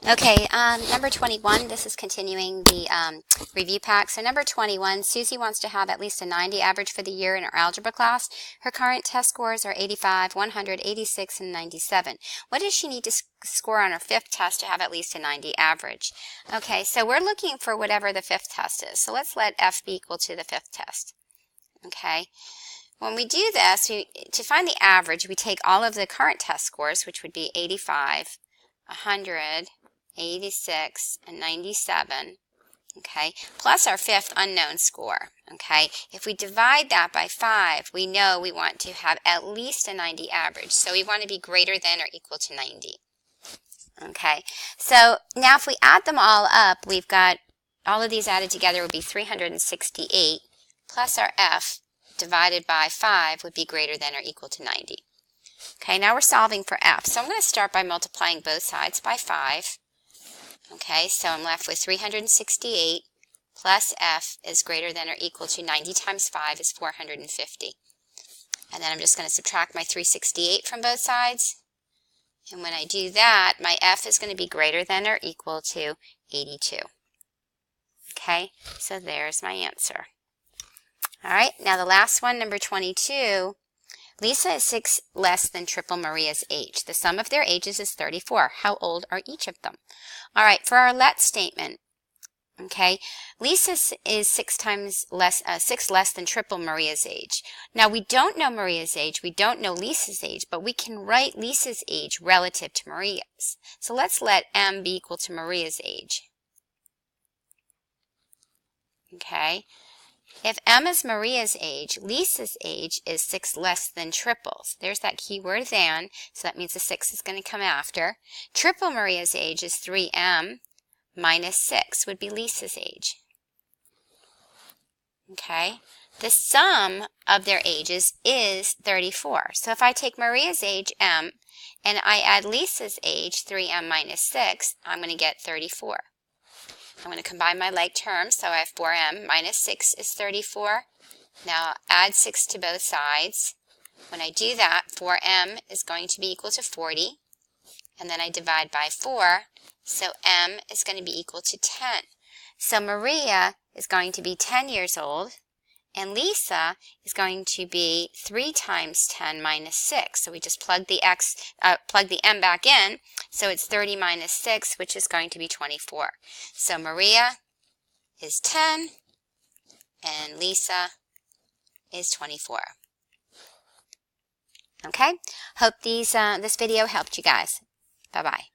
Okay, number 21, this is continuing the review pack. So number 21, Susie wants to have at least a 90 average for the year in her algebra class. Her current test scores are 85, 100, 86, and 97. What does she need to score on her fifth test to have at least a 90 average? Okay, so we're looking for whatever the fifth test is. So let's let F be equal to the fifth test. Okay. When we do this, to find the average, we take all of the current test scores, which would be 85, 100, 86, and 97, okay, plus our fifth unknown score, okay. If we divide that by 5, we know we want to have at least a 90 average, so we want to be greater than or equal to 90, okay. So now if we add them all up, we've got all of these added together would be 368, plus our F divided by 5 would be greater than or equal to 90. Okay, now we're solving for F. So I'm going to start by multiplying both sides by 5. Okay, so I'm left with 368 plus F is greater than or equal to 90 times 5 is 450. And then I'm just going to subtract my 368 from both sides. And when I do that, my F is going to be greater than or equal to 82. Okay, so there's my answer. All right, now the last one, number 22. Lisa is 6 less than Triple Maria's age. The sum of their ages is 34. How old are each of them? All right, for our let statement, okay, Lisa is 6 less than Triple Maria's age. Now, we don't know Maria's age. We don't know Lisa's age, but we can write Lisa's age relative to Maria's. So let's let M be equal to Maria's age. Okay. If M is Maria's age, Lisa's age is 6 less than Triple's. There's that key word than, so that means the 6 is going to come after. Triple Maria's age is 3M minus 6 would be Lisa's age. Okay, the sum of their ages is 34. So if I take Maria's age, M, and I add Lisa's age, 3M minus 6, I'm going to get 34. I'm going to combine my like terms, so I have 4M minus 6 is 34. Now add 6 to both sides. When I do that, 4M is going to be equal to 40. And then I divide by 4, so M is going to be equal to 10. So Maria is going to be 10 years old, and Lisa is going to be 3 times 10 minus 6. So we just plug the M back in, so it's 30 minus 6, which is going to be 24. So Maria is 10, and Lisa is 24. Okay, hope this video helped you guys. Bye-bye.